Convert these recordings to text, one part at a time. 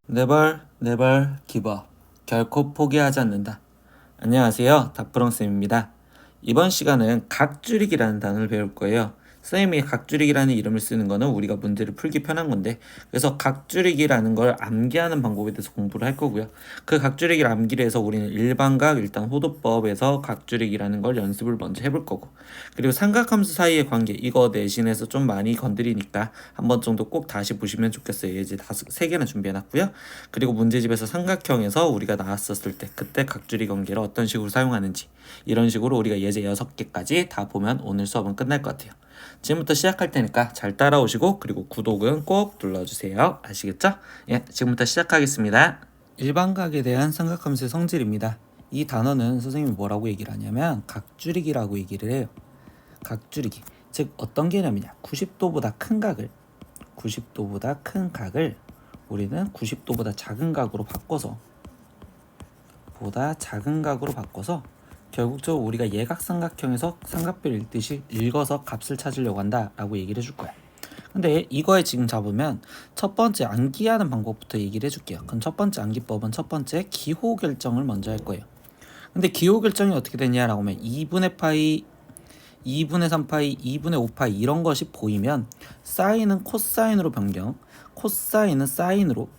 네벌 기버 결코 포기하지 않는다. 안녕하세요, 다프롱쌤입니다. 이번 시간은 각줄이기라는 단어를 배울 거예요. 선생님이 각줄이기라는 이름을 쓰는 거는 우리가 문제를 풀기 편한 건데, 그래서 각줄이기라는 걸 암기하는 방법에 대해서 공부를 할 거고요. 그 각줄이기를 암기를 해서 우리는 일반각, 일단 호도법에서 각줄이기라는 걸 연습을 먼저 해볼 거고, 그리고 삼각함수 사이의 관계, 이거 내신에서 좀 많이 건드리니까 한 번 정도 꼭 다시 보시면 좋겠어요. 이제 세 개나 준비해놨고요. 그리고 문제집에서 삼각형에서 우리가 나왔었을 때 그때 각줄이 관계를 어떤 식으로 사용하는지, 이런 식으로 우리가 예제 6개까지 다 보면 오늘 수업은 끝날 것 같아요. 지금부터 시작할 테니까 잘 따라오시고, 그리고 구독은 꼭 눌러주세요. 아시겠죠? 예, 지금부터 시작하겠습니다. 일반각에 대한 삼각함수의 성질입니다. 이 단어는 선생님이 뭐라고 얘기를 하냐면 각줄이기라고 얘기를 해요. 각줄이기, 즉 어떤 개념이냐, 90도보다 큰 각을 우리는 90도보다 작은 각으로 바꿔서 결국적으로 우리가 예각삼각형에서 삼각비를 읽듯이 읽어서 값을 찾으려고 한다라고 얘기를 해줄 거야. 근데 이거에 지금 잡으면 첫 번째 암기하는 방법부터 얘기를 해줄게요. 그럼 첫 번째 암기법은 첫 번째 기호 결정을 먼저 할 거예요. 근데 기호 결정이 어떻게 되냐라고 하면 2분의 파이, 2분의 3파이, 2분의 5파이 이런 것이 보이면 사인은 코사인으로 변경, 코사인은 사인으로,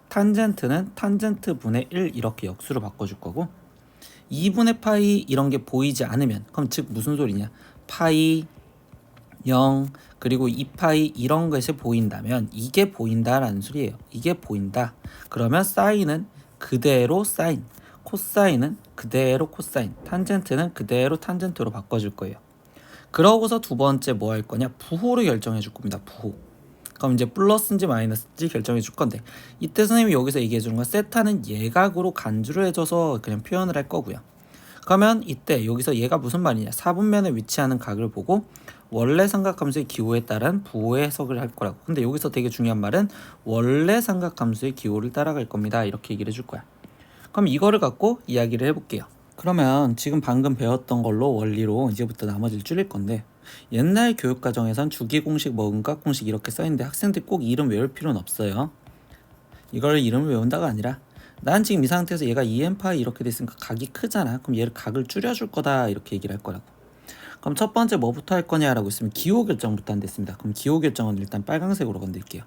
탄젠트는 탄젠트 분의 1 이렇게 역수로 바꿔줄 거고, 2분의 파이 이런 게 보이지 않으면, 그럼 즉 무슨 소리냐, 파이 0 그리고 2파이 이런 것이 보인다면 이게 보인다라는 소리예요. 이게 보인다. 그러면 사인은 그대로 사인, 코사인은 그대로 코사인, 탄젠트는 그대로 탄젠트로 바꿔줄 거예요. 그러고서 두 번째 뭐 할 거냐, 부호를 결정해 줄 겁니다. 부호. 그럼 이제 플러스인지 마이너스인지 결정해 줄 건데, 이때 선생님이 여기서 얘기해 주는 건 세타는 예각으로 간주를 해줘서 그냥 표현을 할 거고요. 그러면 이때 여기서 얘가 무슨 말이냐, 4분면에 위치하는 각을 보고 원래 삼각함수의 기호에 따른 부호의 해석을 할 거라고. 근데 여기서 되게 중요한 말은 원래 삼각함수의 기호를 따라갈 겁니다, 이렇게 얘기를 해줄 거야. 그럼 이거를 갖고 이야기를 해볼게요. 그러면 지금 방금 배웠던 걸로 원리로 이제부터 나머지를 줄일 건데, 옛날 교육과정에선 주기공식, 음각공식 이렇게 써있는데 학생들이 꼭 이름 외울 필요는 없어요. 이걸 이름을 외운다가 아니라, 난 지금 이 상태에서 얘가 2n파이 이렇게 됐으니까 각이 크잖아. 그럼 얘를 각을 줄여줄 거다, 이렇게 얘기를 할 거라고. 그럼 첫 번째 뭐부터 할 거냐라고 했으면 기호 결정부터 안 됐습니다. 그럼 기호 결정은 일단 빨간색으로 건들게요.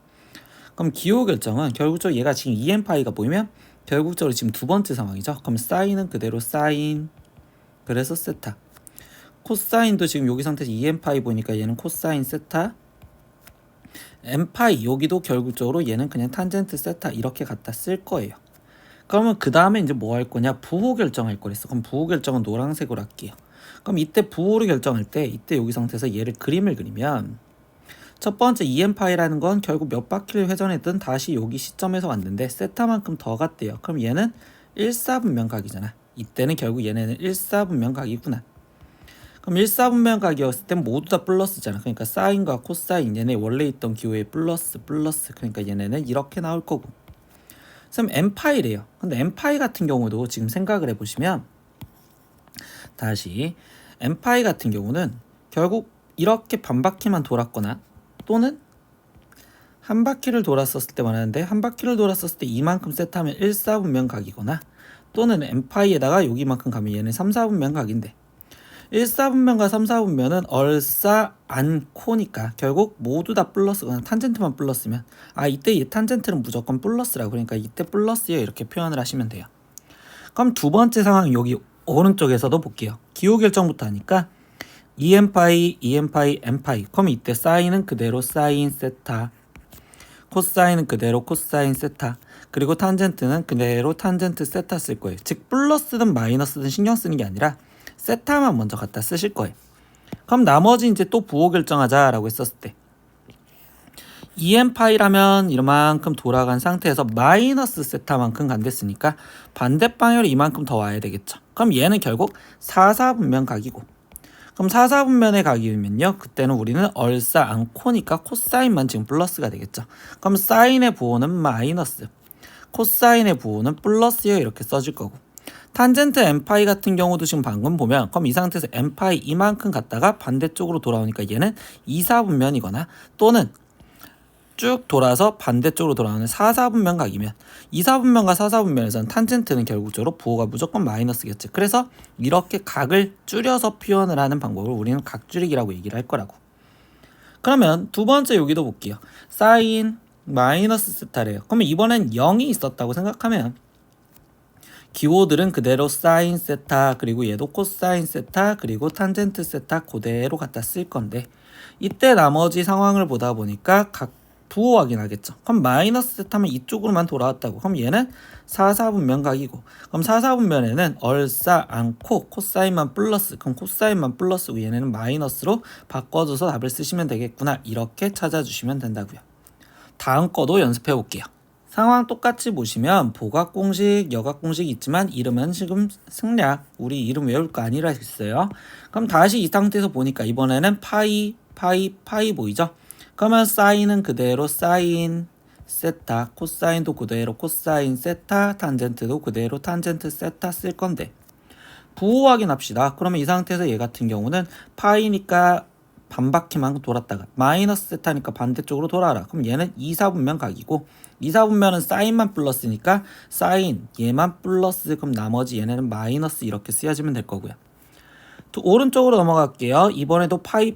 그럼 기호 결정은 결국적으로 얘가 지금 2n파이가 보이면 결국적으로 지금 두 번째 상황이죠. 그럼 사인은 그대로 사인, 그래서 세타. 코사인도 지금 여기 상태에서 2n파이 보니까 얘는 코사인 세타, n파이 여기도 결국적으로 얘는 그냥 탄젠트 세타 이렇게 갖다 쓸 거예요. 그러면 그 다음에 이제 뭐 할 거냐, 부호 결정할 거랬어. 그럼 부호 결정은 노란색으로 할게요. 그럼 이때 부호를 결정할 때, 이때 여기 상태에서 얘를 그림을 그리면 첫 번째 2n파이라는 건 결국 몇 바퀴를 회전했든 다시 여기 시점에서 왔는데 세타만큼 더 갔대요. 그럼 얘는 1사분면 각이잖아. 이때는 결국 얘네는 1사분면 각이구나. 그럼 1사분면 각이었을 땐 모두 다 플러스잖아. 그러니까 사인과 코사인, 얘네 원래 있던 기호에 플러스, 그러니까 얘네는 이렇게 나올 거고. 그럼 n파이래요. 근데 n파이 같은 경우도 지금 생각을 해보시면, 다시 n파이 같은 경우는 결국 이렇게 반바퀴만 돌았거나, 또는 한 바퀴를 돌았었을 때 말하는데, 한 바퀴를 돌았었을 때 이만큼 세트하면 1사분면 각이거나, 또는 n파이에다가 여기만큼 가면 얘는 3사분면 각인데, 1사분면과 3사분면은 얼싸 않고니까 결국 모두 다 플러스거나 탄젠트만 플러스면, 이때 이 탄젠트는 무조건 플러스라고, 그러니까 이때 플러스예요, 이렇게 표현을 하시면 돼요. 그럼 두 번째 상황 여기 오른쪽에서도 볼게요. 기호 결정부터 하니까 2n파이, n파이. 그럼 이때 사인은 그대로 사인 세타, 코사인은 그대로 코사인 세타, 그리고 탄젠트는 그대로 탄젠트 세타 쓸 거예요. 즉 플러스든 마이너스든 신경 쓰는 게 아니라 세타만 먼저 갖다 쓰실 거예요. 그럼 나머지 이제 또 부호 결정하자라고 했었을 때, 2n파이라면 이만큼 돌아간 상태에서 마이너스 세타만큼 간댔으니까 반대 방향으로 이만큼 더 와야 되겠죠. 그럼 얘는 결국 4사분면 각이고, 그럼 4사분면의 각이면요, 그때는 우리는 얼싸 않고니까 코사인만 지금 플러스가 되겠죠. 그럼 사인의 부호는 마이너스, 코사인의 부호는 플러스요, 이렇게 써줄 거고, 탄젠트 n파이 같은 경우도 지금 방금 보면, 그럼 이 상태에서 n파이 이만큼 갔다가 반대쪽으로 돌아오니까 얘는 2사분면이거나, 또는 쭉 돌아서 반대쪽으로 돌아오는 4, 4분면 각이면 2, 4분면과 4, 4분면에서는 탄젠트는 결국적으로 부호가 무조건 마이너스겠지. 그래서 이렇게 각을 줄여서 표현을 하는 방법을 우리는 각줄이기라고 얘기를 할 거라고. 그러면 두 번째 여기도 볼게요. 사인 마이너스 세타래요. 그러면 이번엔 0이 있었다고 생각하면 기호들은 그대로 사인 세타, 그리고 얘도 코사인 세타, 그리고 탄젠트 세타 그대로 갖다 쓸 건데, 이때 나머지 상황을 보다 보니까 각 부호 확인하겠죠. 그럼 마이너스 세타면 이쪽으로만 돌아왔다고. 그럼 얘는 4, 4분면 각이고, 그럼 4, 4분면에는 얼싸 않고 코사인만 플러스, 그럼 코사인만 플러스고 얘네는 마이너스로 바꿔줘서 답을 쓰시면 되겠구나. 이렇게 찾아주시면 된다고요. 다음 거도 연습해 볼게요. 상황 똑같이 보시면 보각공식, 여각공식이 있지만 이름은 지금 승략, 우리 이름 외울 거 아니라 했어요. 그럼 다시 이 상태에서 보니까 이번에는 파이 보이죠? 그러면 사인은 그대로 사인 세타, 코사인도 그대로 코사인 세타, 탄젠트도 그대로 탄젠트 세타 쓸 건데, 부호 확인합시다. 그러면 이 상태에서 얘 같은 경우는 파이니까 반바퀴만 돌았다가 마이너스 세타니까 반대쪽으로 돌아라. 그럼 얘는 2, 4분면 각이고, 2, 4분면은 사인만 플러스니까 사인 얘만 플러스, 그럼 나머지 얘네는 마이너스 이렇게 쓰여지면 될 거고요. 오른쪽으로 넘어갈게요. 이번에도 파이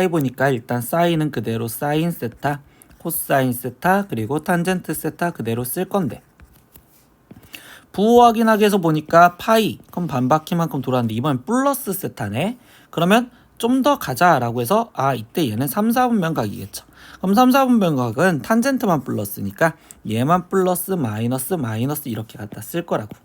보니까 일단 사인은 그대로 사인 세타, 코사인 세타, 그리고 탄젠트 세타 그대로 쓸 건데, 부호 확인하기 위해서 보니까 파이 그럼 반바퀴만큼 돌았는데 이번엔 플러스 세타네. 그러면 좀 더 가자라고 해서 이때 얘는 3, 4분면 각이겠죠. 그럼 3, 4분면 각은 탄젠트만 플러스니까 얘만 플러스 마이너스 이렇게 갖다 쓸 거라고.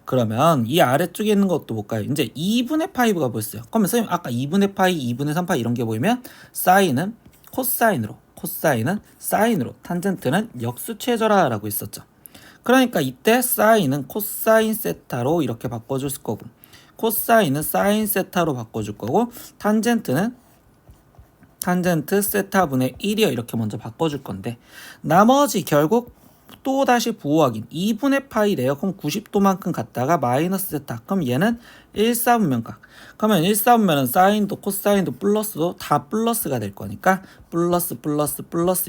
그러면 이 아래쪽에 있는 것도 볼까요? 이제 2분의 파이가 보였어요. 그러면 선생님 아까 2분의 파이, 2분의 3파이 이런 게 보이면 사인은 코사인으로, 코사인은 사인으로, 탄젠트는 역수 최저라라고 했었죠. 그러니까 이때 사인은 코사인 세타로 이렇게 바꿔줄 거고, 코사인은 사인 세타로 바꿔줄 거고, 탄젠트는 탄젠트 세타분의 1이요 이렇게 먼저 바꿔줄 건데, 나머지 결국 또 다시 부호 확인. 2분의 파이래요. 그럼 90도만큼 갔다가 마이너스 세타. 그럼 얘는 1, 4분면각. 그러면 1, 4분면은 사인도 코사인도 플러스도 다 플러스가 될 거니까 플러스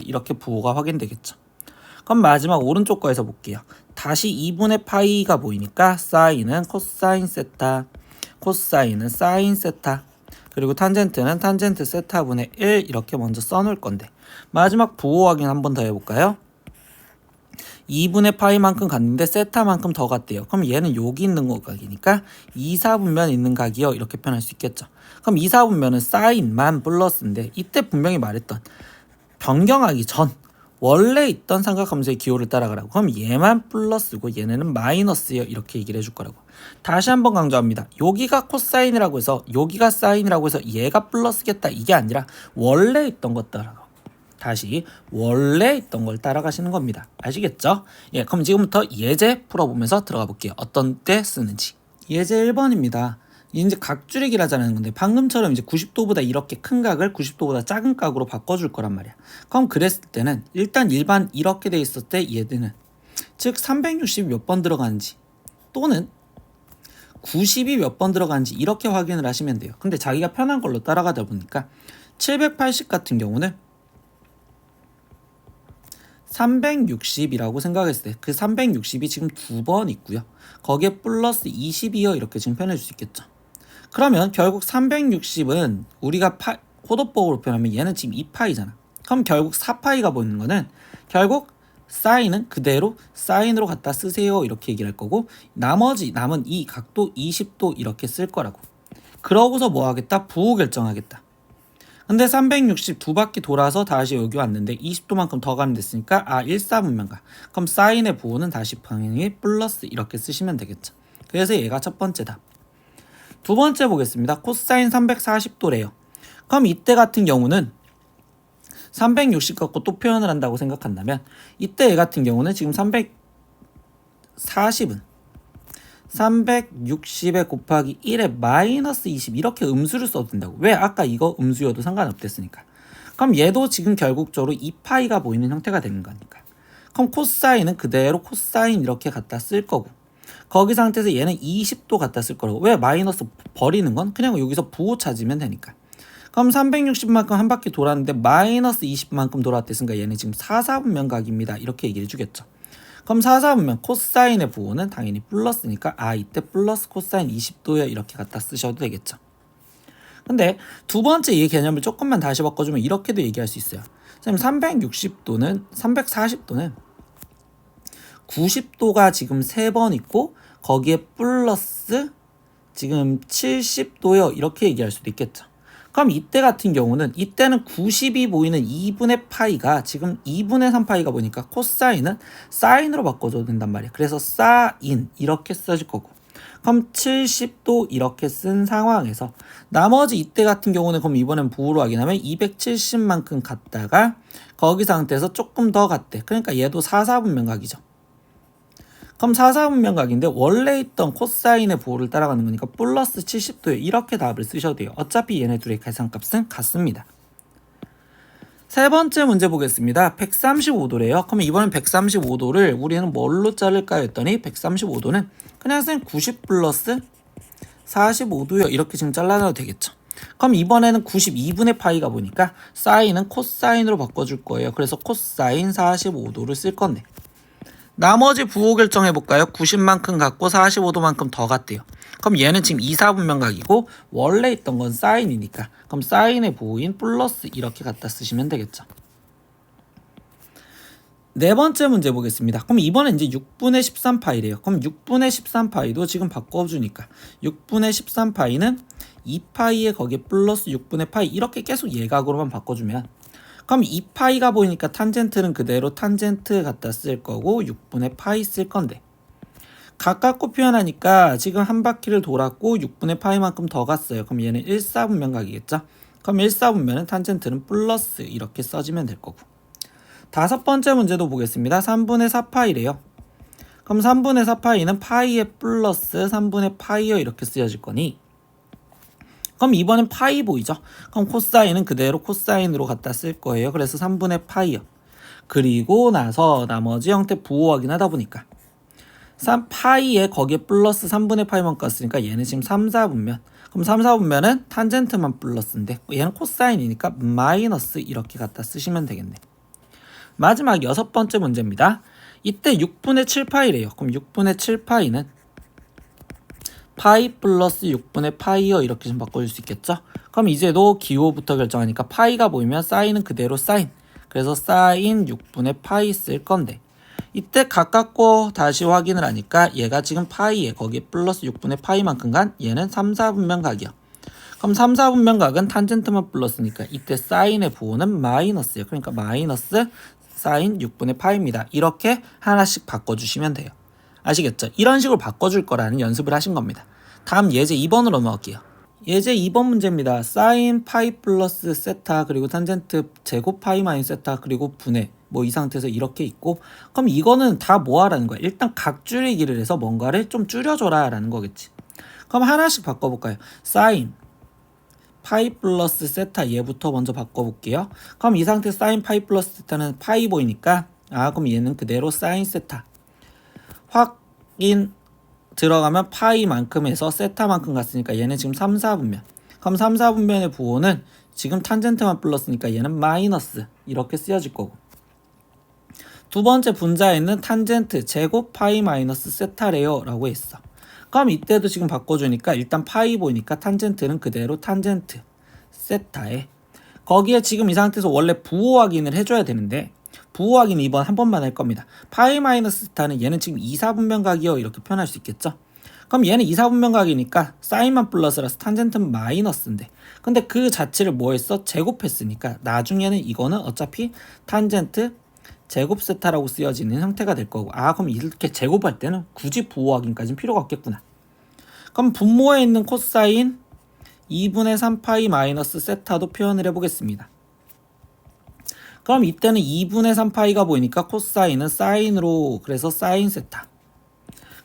이렇게 부호가 확인되겠죠. 그럼 마지막 오른쪽 거에서 볼게요. 다시 2분의 파이가 보이니까 사인은 코사인 세타, 코사인은 사인 세타, 그리고 탄젠트는 탄젠트 세타분의 1 이렇게 먼저 써놓을 건데, 마지막 부호 확인 한 번 더 해볼까요? 2분의 파이만큼 갔는데 세타만큼 더 갔대요. 그럼 얘는 여기 있는 각이니까 2, 4분면 있는 각이요 이렇게 표현할 수 있겠죠. 그럼 2, 4분면은 사인만 플러스인데, 이때 분명히 말했던 변경하기 전 원래 있던 삼각함수의 기호를 따라가라고. 그럼 얘만 플러스고 얘네는 마이너스예요 이렇게 얘기를 해줄 거라고. 다시 한번 강조합니다. 여기가 코사인이라고 해서 여기가 사인이라고 해서 얘가 플러스겠다 이게 아니라 원래 있던 것 따라가. 다시 원래 있던 걸 따라가시는 겁니다. 아시겠죠? 예, 그럼 지금부터 예제 풀어보면서 들어가 볼게요. 어떤 때 쓰는지. 예제 1번입니다. 이제 각줄이기라자는 건데, 방금처럼 이제 90도보다 이렇게 큰 각을 90도보다 작은 각으로 바꿔줄 거란 말이야. 그럼 그랬을 때는 일단 일반 이렇게 돼 있을 때 얘들은 즉 360이 몇 번 들어가는지 또는 90이 몇 번 들어가는지 이렇게 확인을 하시면 돼요. 근데 자기가 편한 걸로 따라가다 보니까 780 같은 경우는 360이라고 생각했을 때 그 360이 지금 2번 있고요. 거기에 플러스 20이요 이렇게 지금 표현해 줄 수 있겠죠. 그러면 결국 360은 우리가 호도법으로 표현하면 얘는 지금 2파이잖아. 그럼 결국 4파이가 보이는 거는 결국 사인은 그대로 사인으로 갖다 쓰세요 이렇게 얘기를 할 거고, 나머지 남은 이 각도 20도 이렇게 쓸 거라고. 그러고서 뭐 하겠다? 부호 결정하겠다. 근데 360 두 바퀴 돌아서 다시 여기 왔는데 20도만큼 더 가는 됐으니까 1사분면가. 그럼 사인의 부호는 다시 방향이 플러스 이렇게 쓰시면 되겠죠. 그래서 얘가 첫 번째다. 두 번째 보겠습니다. 코사인 340도래요. 그럼 이때 같은 경우는 360 갖고 또 표현을 한다고 생각한다면, 이때 얘 같은 경우는 지금 340은 360에 곱하기 1에 마이너스 20 이렇게 음수를 써도 된다고. 왜? 아까 이거 음수여도 상관없댔으니까. 그럼 얘도 지금 결국적으로 2파이가 보이는 형태가 되는 거니까. 그럼 코사인은 그대로 코사인 이렇게 갖다 쓸 거고, 거기 상태에서 얘는 20도 갖다 쓸 거라고. 왜? 마이너스 버리는 건 그냥 여기서 부호 찾으면 되니까. 그럼 360만큼 한 바퀴 돌았는데 마이너스 20만큼 돌았댔으니까 얘는 지금 4, 4분면 각입니다. 이렇게 얘기해 주겠죠. 그럼 4, 4분면 코사인의 부호는 당연히 플러스니까 이때 플러스 코사인 20도요 이렇게 갖다 쓰셔도 되겠죠. 근데 두 번째 이 개념을 조금만 다시 바꿔주면 이렇게도 얘기할 수 있어요. 선생님 340도는 90도가 지금 3번 있고 거기에 플러스 지금 70도요 이렇게 얘기할 수도 있겠죠. 그럼 이때 같은 경우는 이때는 90이 보이는 2분의 파이가 지금 2분의 3파이가 보니까 코사인은 사인으로 바꿔줘도 된단 말이에요. 그래서 사인 이렇게 써질 거고 그럼 70도 이렇게 쓴 상황에서 나머지 이때 같은 경우는 그럼 이번엔 부호로 확인하면 270만큼 갔다가 거기 상태에서 조금 더 갔대. 그러니까 얘도 4, 4분면 각이죠. 그럼 4, 4분면 각인데 원래 있던 코사인의 부호를 따라가는 거니까 플러스 70도에 이렇게 답을 쓰셔도 돼요. 어차피 얘네 둘의 계산값은 같습니다. 세 번째 문제 보겠습니다. 135도래요. 그럼 이번엔 135도를 우리는 뭘로 자를까요? 했더니 135도는 그냥 선생님 90 플러스 45도요. 이렇게 지금 잘라놔도 되겠죠. 그럼 이번에는 92분의 파이가 보니까 사인은 코사인으로 바꿔줄 거예요. 그래서 코사인 45도를 쓸 건데 나머지 부호 결정해 볼까요? 90만큼 갖고 45도만큼 더 갔대요. 그럼 얘는 지금 2, 4분면 각이고 원래 있던 건 사인이니까 그럼 사인의 부호인 플러스 이렇게 갖다 쓰시면 되겠죠. 네 번째 문제 보겠습니다. 그럼 이번엔 이제 6분의 13파이래요. 그럼 6분의 13파이도 지금 바꿔주니까 6분의 13파이는 2파이에 거기에 플러스 6분의 파이 이렇게 계속 예각으로만 바꿔주면 그럼 2파이가 보이니까 탄젠트는 그대로 탄젠트 갖다 쓸 거고 6분의 파이 쓸 건데 가깝고 표현하니까 지금 한 바퀴를 돌았고 6분의 파이만큼 더 갔어요. 그럼 얘는 1, 4분면 각이겠죠. 그럼 1, 4분면은 탄젠트는 플러스 이렇게 써지면 될 거고 다섯 번째 문제도 보겠습니다. 3분의 4파이래요. 그럼 3분의 4파이는 파이에 플러스 3분의 파이요 이렇게 쓰여질 거니 그럼 이번엔 파이 보이죠? 그럼 코사인은 그대로 코사인으로 갖다 쓸 거예요. 그래서 3분의 파이요. 그리고 나서 나머지 형태 부호 확인하다 보니까 3파이에 거기에 플러스 3분의 파이만 깠으니까 얘는 지금 3, 4분면 그럼 3, 4분면은 탄젠트만 플러스인데 얘는 코사인이니까 마이너스 이렇게 갖다 쓰시면 되겠네. 마지막 여섯 번째 문제입니다. 이때 6분의 7파이래요. 그럼 6분의 7파이는 파이 플러스 6분의 파이요 이렇게 좀 바꿔줄 수 있겠죠. 그럼 이제도 기호부터 결정하니까 파이가 보이면 사인은 그대로 사인 그래서 사인 6분의 파이 쓸 건데 이때 가깝고 다시 확인을 하니까 얘가 지금 파이에 거기에 플러스 6분의 파이만큼 간 얘는 3, 4분면 각이요. 그럼 3, 4분면 각은 탄젠트만 플러스니까 이때 사인의 부호는 마이너스예요. 그러니까 마이너스 사인 6분의 파이입니다. 이렇게 하나씩 바꿔주시면 돼요. 아시겠죠? 이런 식으로 바꿔줄 거라는 연습을 하신 겁니다. 다음 예제 2번으로 넘어갈게요. 예제 2번 문제입니다. 사인 파이 플러스 세타 그리고 탄젠트 제곱 파이 마이너스 세타 그리고 분해 뭐 이 상태에서 이렇게 있고 그럼 이거는 다 뭐 하라는 거야? 일단 각 줄이기를 해서 뭔가를 좀 줄여줘라 라는 거겠지. 그럼 하나씩 바꿔볼까요? 사인 파이 플러스 세타 얘부터 먼저 바꿔볼게요. 그럼 이 상태 사인 파이 플러스 세타는 파이 보이니까 그럼 얘는 그대로 사인 세타 확인 들어가면 파이만큼에서 세타만큼 갔으니까 얘는 지금 3, 4분면 그럼 3, 4분면의 부호는 지금 탄젠트만 플러스니까 얘는 마이너스 이렇게 쓰여질 거고 두 번째 분자에 있는 탄젠트 제곱 파이 마이너스 세타래요 라고 했어. 그럼 이때도 지금 바꿔주니까 일단 파이 보이니까 탄젠트는 그대로 탄젠트 세타에 거기에 지금 이 상태에서 원래 부호 확인을 해줘야 되는데 부호 확인 이번 한 번만 할 겁니다. 파이 마이너스 세타는 얘는 지금 2, 4분면 각이요 이렇게 표현할 수 있겠죠. 그럼 얘는 2, 4분면 각이니까 사인만 플러스라서 탄젠트는 마이너스인데 근데 그 자체를 뭐 했어? 제곱했으니까 나중에는 이거는 어차피 탄젠트 제곱 세타라고 쓰여지는 형태가 될 거고 그럼 이렇게 제곱할 때는 굳이 부호 확인까지는 필요가 없겠구나. 그럼 분모에 있는 코사인 2분의 3파이 마이너스 세타도 표현을 해보겠습니다. 그럼 이때는 2분의 3파이가 보이니까 코사인은 사인으로 그래서 사인 세타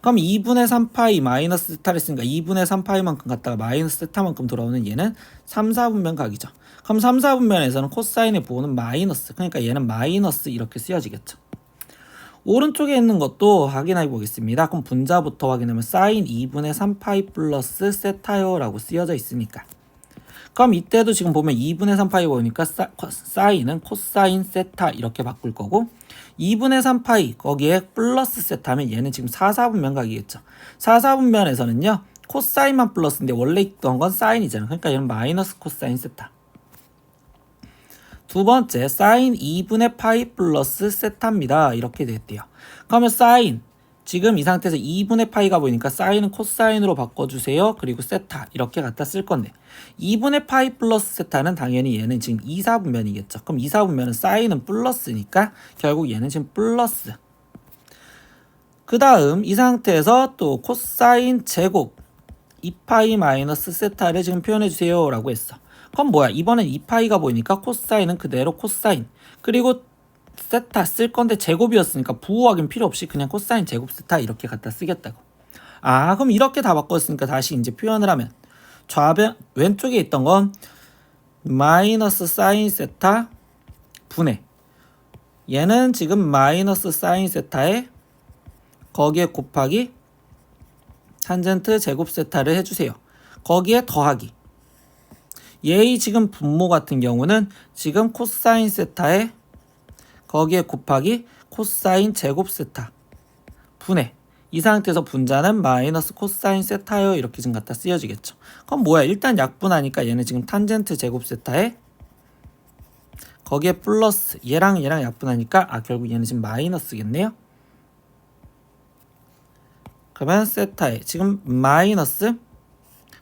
그럼 2분의 3파이 마이너스 세타를 했으니까 2분의 3파이만큼 갔다가 마이너스 세타만큼 돌아오는 얘는 3, 4분면 각이죠. 그럼 3, 4분면에서는 코사인의 부호는 마이너스 그러니까 얘는 마이너스 이렇게 쓰여지겠죠. 오른쪽에 있는 것도 확인해 보겠습니다. 그럼 분자부터 확인하면 사인 2분의 3파이 플러스 세타요 라고 쓰여져 있으니까 그럼 이때도 지금 보면 2분의 3파이 보니까 사인은 코사인 세타 이렇게 바꿀 거고 2분의 3파이 거기에 플러스 세타면 얘는 지금 4, 4분면각이겠죠. 4, 4분면에서는요. 코사인만 플러스인데 원래 있던 건 사인이잖아. 그러니까 얘는 마이너스 코사인 세타. 두 번째 사인 2분의 파이 플러스 세타입니다. 이렇게 됐대요. 그러면 사인 지금 이 상태에서 2분의 파이가 보이니까 사인은 코사인으로 바꿔주세요. 그리고 세타 이렇게 갖다 쓸 건데 2분의 파이 플러스 세타는 당연히 얘는 지금 2, 4분면이겠죠. 그럼 2, 4분면은 사인은 플러스니까 결국 얘는 지금 플러스. 그 다음 이 상태에서 또 코사인 제곱 2파이 마이너스 세타를 지금 표현해주세요 라고 했어. 그럼 뭐야 이번엔 2파이가 보이니까 코사인은 그대로 코사인 그리고 세타 쓸 건데 제곱이었으니까 부호 확인 필요 없이 그냥 코사인 제곱 세타 이렇게 갖다 쓰겠다고. 아 그럼 이렇게 다 바꿨으니까 다시 이제 표현을 하면 좌변 왼쪽에 있던 건 마이너스 사인 세타 분의 얘는 지금 마이너스 사인 세타에 거기에 곱하기 탄젠트 제곱 세타를 해주세요. 거기에 더하기 얘의 지금 분모 같은 경우는 지금 코사인 세타에 거기에 곱하기 코사인 제곱 세타 분의 이 상태에서 분자는 마이너스 코사인 세타요 이렇게 지금 갖다 쓰여지겠죠. 그럼 뭐야 일단 약분하니까 얘는 지금 탄젠트 제곱 세타에 거기에 플러스 얘랑 약분하니까 결국 얘는 지금 마이너스겠네요. 그러면 세타에 지금 마이너스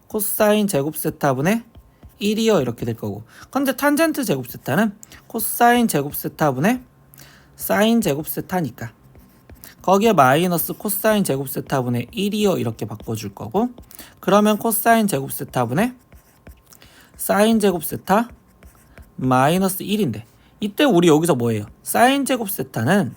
코사인 제곱 세타분의 1이요 이렇게 될 거고 근데 탄젠트 제곱 세타는 코사인 제곱 세타분의 사인 제곱 세타니까 거기에 마이너스 코사인 제곱 세타분의 1이요 이렇게 바꿔줄 거고 그러면 코사인 제곱 세타분의 사인 제곱 세타 마이너스 1인데 이때 우리 여기서 뭐예요? 사인 제곱 세타는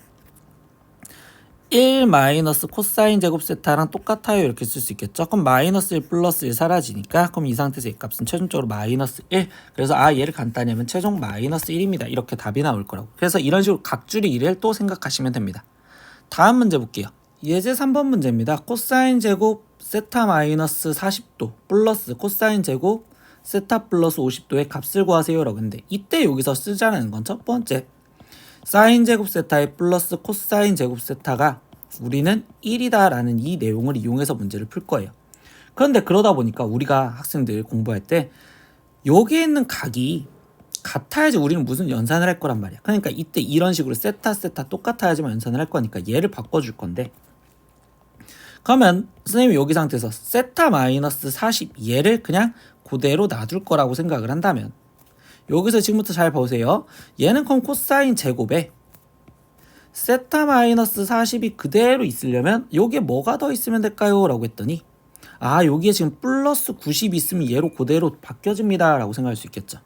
1 마이너스 코사인 제곱 세타랑 똑같아요 이렇게 쓸 수 있겠죠. 그럼 마이너스 1 플러스 1 사라지니까 그럼 이 상태에서 이 값은 최종적으로 마이너스 1 그래서 얘를 간단히 하면 최종 마이너스 1입니다. 이렇게 답이 나올 거라고. 그래서 이런 식으로 각줄이 1을 또 생각하시면 됩니다. 다음 문제 볼게요. 예제 3번 문제입니다. 코사인 제곱 세타 마이너스 40도 플러스 코사인 제곱 세타 플러스 50도의 값을 구하세요 라고 했는데 이때 여기서 쓰자는 건 첫 번째 사인 제곱 세타에 플러스 코사인 제곱 세타가 우리는 1이다 라는 이 내용을 이용해서 문제를 풀 거예요. 그런데 그러다 보니까 우리가 학생들 공부할 때 여기에 있는 각이 같아야지 우리는 무슨 연산을 할 거란 말이야. 그러니까 이때 이런 식으로 세타 똑같아야지만 연산을 할 거니까 얘를 바꿔줄 건데 그러면 선생님이 여기 상태에서 세타 마이너스 40 얘를 그냥 그대로 놔둘 거라고 생각을 한다면 여기서 지금부터 잘 보세요. 얘는 그럼 코사인 제곱에 세타 마이너스 40이 그대로 있으려면 여기에 뭐가 더 있으면 될까요? 라고 했더니 여기에 지금 플러스 90이 있으면 얘로 그대로 바뀌어집니다 라고 생각할 수 있겠죠.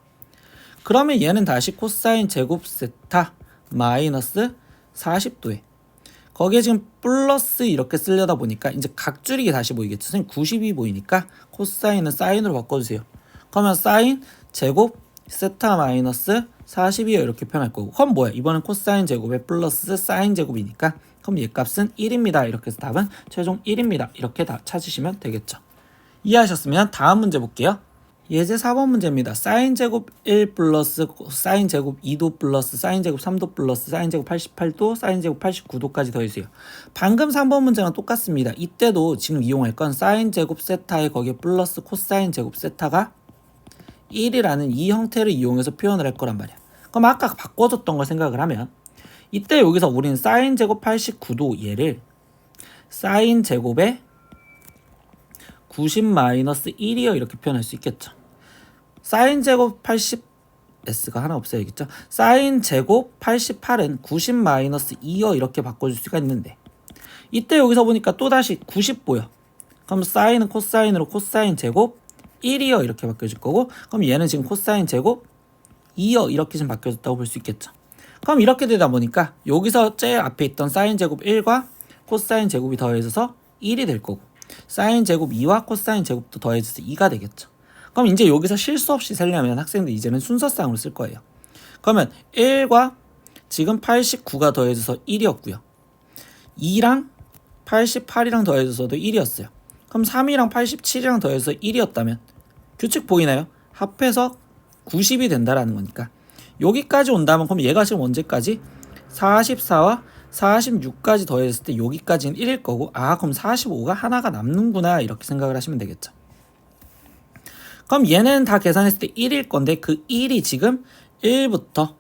그러면 얘는 다시 코사인 제곱 세타 마이너스 40도에 거기에 지금 플러스 이렇게 쓰려다 보니까 이제 각줄이게 다시 보이겠죠. 선생님 90이 보이니까 코사인은 사인으로 바꿔주세요. 그러면 사인 제곱 세타 마이너스 40이요 이렇게 표현할 거고 그럼 뭐야 이번엔 코사인 제곱에 플러스 사인 제곱이니까 그럼 얘 값은 1입니다. 이렇게 해서 답은 최종 1입니다. 이렇게 다 찾으시면 되겠죠. 이해하셨으면 다음 문제 볼게요. 예제 4번 문제입니다. 사인 제곱 1 플러스 사인 제곱 2도 플러스 사인 제곱 3도 플러스 사인 제곱 88도 사인 제곱 89도까지 더해주세요. 방금 3번 문제랑 똑같습니다. 이때도 지금 이용할 건 사인 제곱 세타에 거기에 플러스 코사인 제곱 세타가 1이라는 이 형태를 이용해서 표현을 할 거란 말이야. 그럼 아까 바꿔줬던 걸 생각을 하면 이때 여기서 우리는 사인 제곱 89도 얘를 사인 제곱에 90 마이너스 1이요 이렇게 표현할 수 있겠죠. 사인 제곱 80 S가 하나 없어야겠죠. 사인 제곱 88은 90 마이너스 2요 이렇게 바꿔줄 수가 있는데 이때 여기서 보니까 또다시 90 보여. 그럼 사인은 코사인으로 코사인 제곱 1이요 이렇게 바뀌어질 거고 그럼 얘는 지금 코사인 제곱 2요 이렇게 지금 바뀌어졌다고 볼 수 있겠죠. 그럼 이렇게 되다 보니까 여기서 제일 앞에 있던 사인 제곱 1과 코사인 제곱이 더해져서 1이 될 거고 사인 제곱 2와 코사인 제곱도 더해져서 2가 되겠죠. 그럼 이제 여기서 실수 없이 세려면 학생들 이제는 순서상으로 쓸 거예요. 그러면 1과 지금 89가 더해져서 1이었고요. 2랑 88이랑 더해져서도 1이었어요. 그럼 3이랑 87이랑 더해서 1이었다면 규칙 보이나요? 합해서 90이 된다라는 거니까 여기까지 온다면 그럼 얘가 지금 언제까지? 44와 46까지 더했을 때 여기까지는 1일 거고 그럼 45가 하나가 남는구나 이렇게 생각을 하시면 되겠죠. 그럼 얘는 다 계산했을 때 1일 건데 그 1이 지금 1부터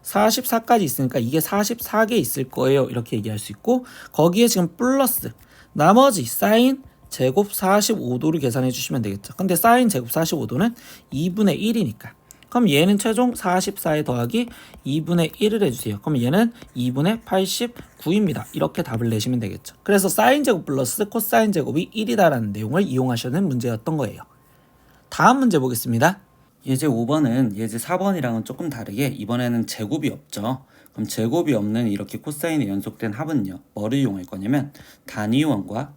44까지 있으니까 이게 44개 있을 거예요 이렇게 얘기할 수 있고 거기에 지금 플러스 나머지 사인 제곱 45도를 계산해 주시면 되겠죠. 근데 사인 제곱 45도는 2분의 1이니까 그럼 얘는 최종 44에 더하기 2분의 1을 해주세요. 그럼 얘는 2분의 89입니다. 이렇게 답을 내시면 되겠죠. 그래서 사인 제곱 플러스 코사인 제곱이 1이다라는 내용을 이용하시는 문제였던 거예요. 다음 문제 보겠습니다. 예제 5번은 예제 4번이랑은 조금 다르게 이번에는 제곱이 없죠. 그럼 제곱이 없는 이렇게 코사인의 연속된 합은요. 뭐를 이용할 거냐면 단위원과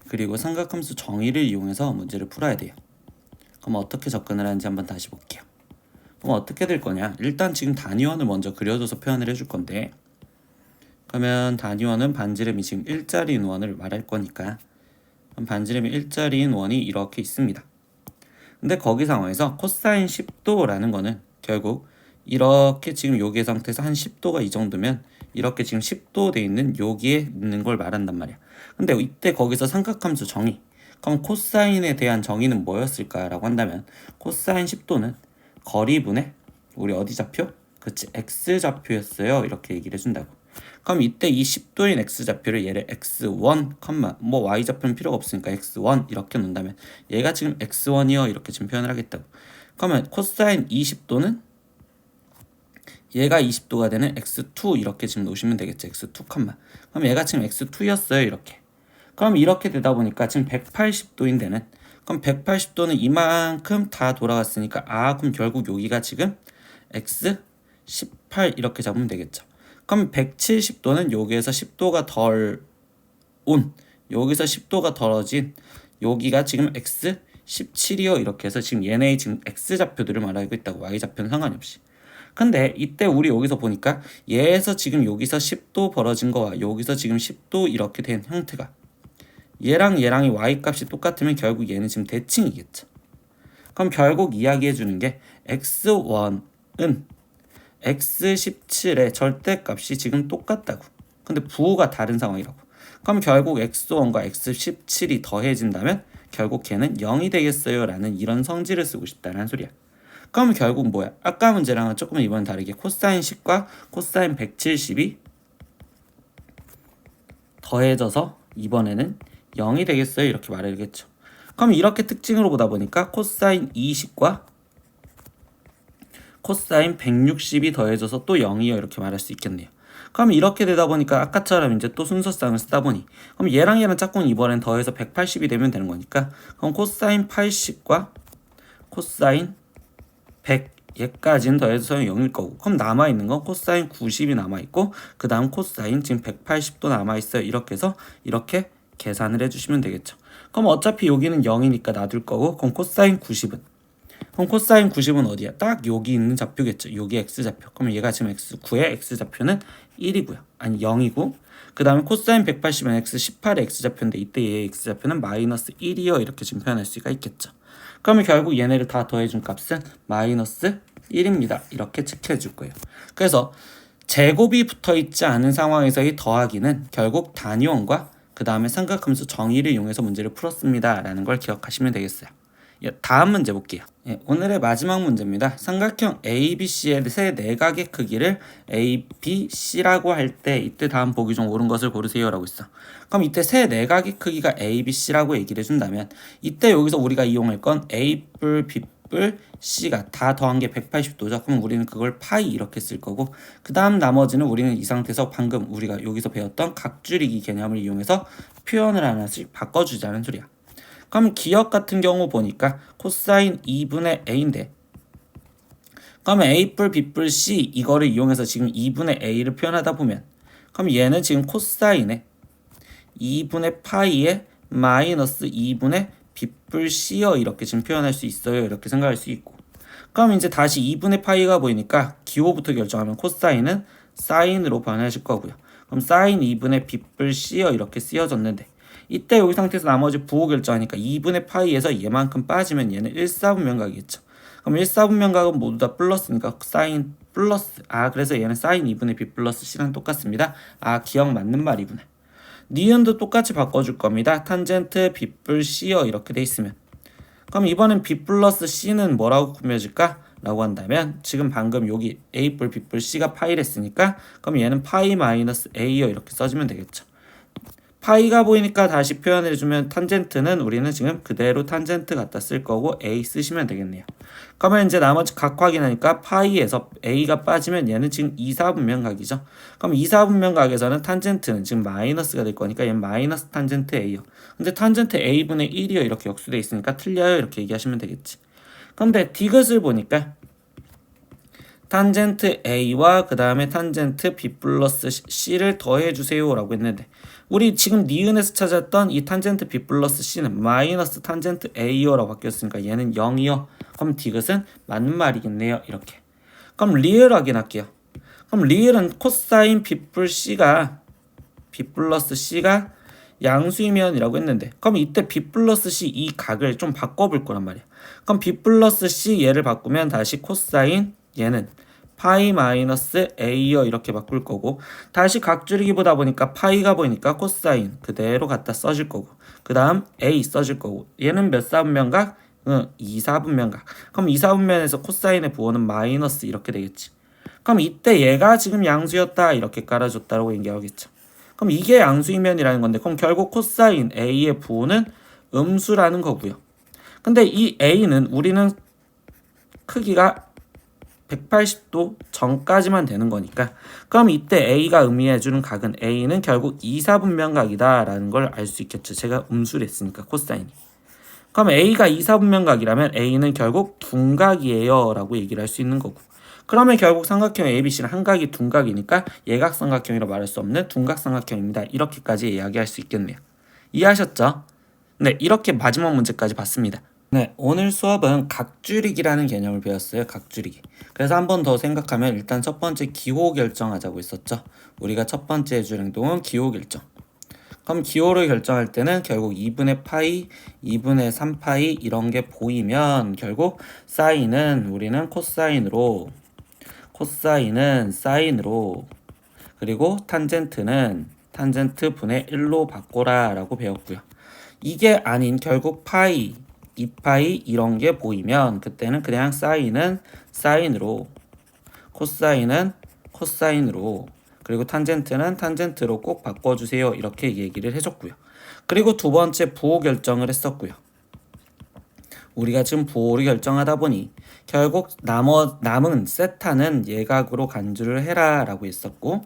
그리고 삼각함수 정의를 이용해서 문제를 풀어야 돼요. 그럼 어떻게 접근을 하는지 한번 다시 볼게요. 그럼 어떻게 될 거냐? 일단 지금 단위원을 먼저 그려줘서 표현을 해줄 건데 그러면 단위원은 반지름이 지금 1짜리인 원을 말할 거니까 그럼 반지름이 1짜리인 원이 이렇게 있습니다. 근데 거기 상황에서 코사인 10도라는 거는 결국 이렇게 지금 여기 상태에서 한 10도가 이 정도면 이렇게 지금 10도 돼 있는 여기에 있는 걸 말한단 말이야. 근데 이때 거기서 삼각함수 정의 그럼 코사인에 대한 정의는 뭐였을까라고 한다면 코사인 10도는 거리분의 우리 어디 좌표? 그치 x좌표였어요 이렇게 얘기를 해준다고. 그럼 이때 이 10도인 x좌표를 얘를 x1, 뭐 y좌표는 필요가 없으니까 x1 이렇게 놓는다면 얘가 지금 x1이요 이렇게 지금 표현을 하겠다고. 그러면 코사인 20도는 얘가 20도가 되는 x2 이렇게 지금 놓으시면 되겠죠. x2, 그럼 얘가 지금 x2였어요 이렇게. 그럼 이렇게 되다 보니까 지금 180도인데는 그럼 180도는 이만큼 다 돌아갔으니까 그럼 결국 여기가 지금 x18 이렇게 잡으면 되겠죠. 그럼 170도는 여기에서 10도가 덜 온 여기서 10도가 덜어진 여기가 지금 x17이요 이렇게 해서 지금 얘네의 지금 x좌표들을 말하고 있다고. y좌표는 상관이 없이. 근데 이때 우리 여기서 보니까 얘에서 지금 여기서 10도 벌어진 거와 여기서 지금 10도 이렇게 된 형태가 얘랑이 y값이 똑같으면 결국 얘는 지금 대칭이겠죠. 그럼 결국 이야기해 주는 게 x1은 x17의 절대값이 지금 똑같다고. 근데 부호가 다른 상황이라고. 그럼 결국 x1과 x17이 더해진다면 결국 걔는 0이 되겠어요 라는 이런 성질을 쓰고 싶다는 소리야. 그럼 결국 뭐야? 아까 문제랑은 조금 이번 다르게 코사인 10과 코사인 170이 더해져서 이번에는 0이 되겠어요 이렇게 말해야겠죠. 그럼 이렇게 특징으로 보다 보니까 코사인 20과 코사인 160이 더해져서 또 0이요 이렇게 말할 수 있겠네요. 그럼 이렇게 되다 보니까 아까처럼 이제 또 순서상을 쓰다 보니 그럼 얘랑 짝꿍 이번엔 더해서 180이 되면 되는 거니까 그럼 코사인 80과 코사인 100 얘까지는 더해서 0일 거고 그럼 남아있는 건 코사인 90이 남아있고 그 다음 코사인 지금 180도 남아있어요. 이렇게 해서 이렇게 계산을 해주시면 되겠죠. 그럼 어차피 여기는 0이니까 놔둘 거고 그럼 코사인 90은 어디야? 딱 여기 있는 좌표겠죠. 여기 x좌표. 그럼 얘가 지금 x9의 x좌표는 1이고요. 아니 0이고 그 다음에 코사인 180은 x18의 x좌표인데 이때 얘의 x좌표는 마이너스 1이요 이렇게 지금 표현할 수가 있겠죠. 그러면 결국 얘네를 다 더해준 값은 마이너스 1입니다. 이렇게 체크해줄 거예요. 그래서 제곱이 붙어있지 않은 상황에서의 더하기는 결국 단위원과 그 다음에 삼각함수 정의를 이용해서 문제를 풀었습니다 라는 걸 기억하시면 되겠어요. 다음 문제 볼게요. 오늘의 마지막 문제입니다. 삼각형 ABC의 세 내각의 크기를 ABC라고 할 때 이때 다음 보기 중 옳은 것을 고르세요 라고 있어. 그럼 이때 세 내각의 크기가 ABC라고 얘기를 해준다면 이때 여기서 우리가 이용할 건 A뿔, B뿔, C가 다 더한 게 180도죠. 그럼 우리는 그걸 파이 이렇게 쓸 거고 그 다음 나머지는 우리는 이 상태에서 방금 우리가 여기서 배웠던 각줄이기 개념을 이용해서 표현을 하나씩 바꿔주자는 소리야. 그럼 기억 같은 경우 보니까 코사인 2분의 A인데 그러면 A뿔, B뿔, C 이거를 이용해서 지금 2분의 A를 표현하다 보면 그럼 얘는 지금 코사인에 2분의 파이에 마이너스 2분의 B뿔 C요 이렇게 지금 표현할 수 있어요. 이렇게 생각할 수 있고 그럼 이제 다시 2분의 파이가 보이니까 기호부터 결정하면 코사인은 사인으로 변하실 거고요. 그럼 사인 2분의 B뿔 C요 이렇게 쓰여졌는데 이때 여기 상태에서 나머지 부호 결정하니까 2분의 파이에서 얘만큼 빠지면 얘는 1/4분면각이겠죠. 그럼 1/4분면각은 모두 다 플러스니까 사인 플러스 그래서 얘는 사인 2분의 b 플러스 c랑 똑같습니다. 기억 맞는 말이구나. 니은도 똑같이 바꿔줄 겁니다. 탄젠트 b 뿔 c요 이렇게 돼 있으면 그럼 이번엔 b 플러스 c는 뭐라고 꾸며질까? 라고 한다면 지금 방금 여기 a 뿔 b 뿔 c가 파이랬으니까 그럼 얘는 파이 마이너스 a요 이렇게 써주면 되겠죠. 파이가 보이니까 다시 표현해주면 탄젠트는 우리는 지금 그대로 탄젠트 갖다 쓸 거고 a 쓰시면 되겠네요. 그러면 이제 나머지 각 확인하니까 파이에서 a가 빠지면 얘는 지금 2/4분면각이죠. 그럼 2/4분면각에서는 탄젠트는 지금 마이너스가 될 거니까 얘는 마이너스 탄젠트 a요. 근데 탄젠트 a분의 1이요 이렇게 역수돼 있으니까 틀려요 이렇게 얘기하시면 되겠지. 근데 디귿을 보니까 탄젠트 a와 그 다음에 탄젠트 b 플러스 c를 더해주세요 라고 했는데 우리 지금 니은에서 찾았던 이 탄젠트 b 플러스 c는 마이너스 탄젠트 a요라고 바뀌었으니까 얘는 0이요. 그럼 디귿은 맞는 말이겠네요. 이렇게. 그럼 리을 확인할게요. 그럼 리을은 코사인 b 플러스 c가 양수이면이라고 했는데 그럼 이때 b 플러스 c 이 각을 좀 바꿔볼 거란 말이야. 그럼 b 플러스 c 얘를 바꾸면 다시 코사인 얘는 파이 마이너스 a요 이렇게 바꿀 거고 다시 각 줄이기 보다 보니까 파이가 보이니까 코사인 그대로 갖다 써줄 거고 그 다음 a 써줄 거고 얘는 몇 사분면각? 2/4분면각. 그럼 2/4분면에서 코사인의 부호는 마이너스 이렇게 되겠지. 그럼 이때 얘가 지금 양수였다 이렇게 깔아줬다고 얘기하겠죠. 그럼 이게 양수이면이라는 건데 그럼 결국 코사인 a의 부호는 음수라는 거고요. 근데 이 a는 우리는 크기가 180도 전까지만 되는 거니까 그럼 이때 a가 의미해주는 각은 a는 결국 2/4분면각이다 라는 걸 알 수 있겠죠. 제가 음수를 했으니까 코사인이. 그럼 a가 2/4분면각이라면 a는 결국 둔각이에요 라고 얘기를 할 수 있는 거고 그러면 결국 삼각형 ABC는 한각이 둔각이니까 예각삼각형이라 말할 수 없는 둔각삼각형입니다. 이렇게까지 이야기할 수 있겠네요. 이해하셨죠? 네, 이렇게 마지막 문제까지 봤습니다. 네, 오늘 수업은 각줄이기라는 개념을 배웠어요. 각줄이기. 그래서 한 번 더 생각하면 일단 첫 번째 기호 결정하자고 했었죠. 우리가 첫 번째 해줄 행동은 기호 결정. 그럼 기호를 결정할 때는 결국 2분의 파이, 2분의 3파이 이런 게 보이면 결국 사인은 우리는 코사인으로, 코사인은 사인으로, 그리고 탄젠트는 탄젠트 분의 1로 바꿔라 라고 배웠고요. 이게 아닌 결국 파이, 2파이 이런 게 보이면 그때는 그냥 사인은 사인으로 코사인은 코사인으로 그리고 탄젠트는 탄젠트로 꼭 바꿔주세요 이렇게 얘기를 해줬고요. 그리고 두 번째 부호 결정을 했었고요. 우리가 지금 부호를 결정하다 보니 결국 남은 세타는 예각으로 간주를 해라 라고 했었고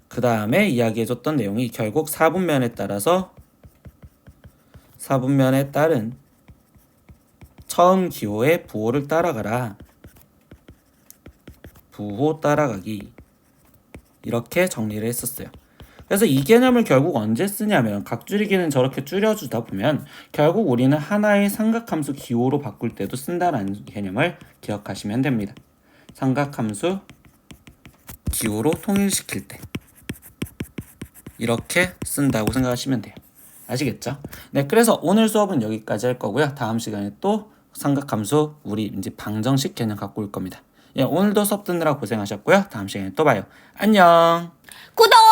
그 다음에 이야기해줬던 내용이 결국 4분면에 따라서 4분면에 따른 처음 기호의 부호를 따라가라. 부호 따라가기. 이렇게 정리를 했었어요. 그래서 이 개념을 결국 언제 쓰냐면 각줄이기는 저렇게 줄여주다 보면 결국 우리는 하나의 삼각함수 기호로 바꿀 때도 쓴다라는 개념을 기억하시면 됩니다. 삼각함수 기호로 통일시킬 때 이렇게 쓴다고 생각하시면 돼요. 아시겠죠? 네, 그래서 오늘 수업은 여기까지 할 거고요. 다음 시간에 또 삼각함수 우리 이제 방정식 개념 갖고 올 겁니다. 예, 오늘도 수업 듣느라 고생하셨고요. 다음 시간에 또 봐요. 안녕. 구독!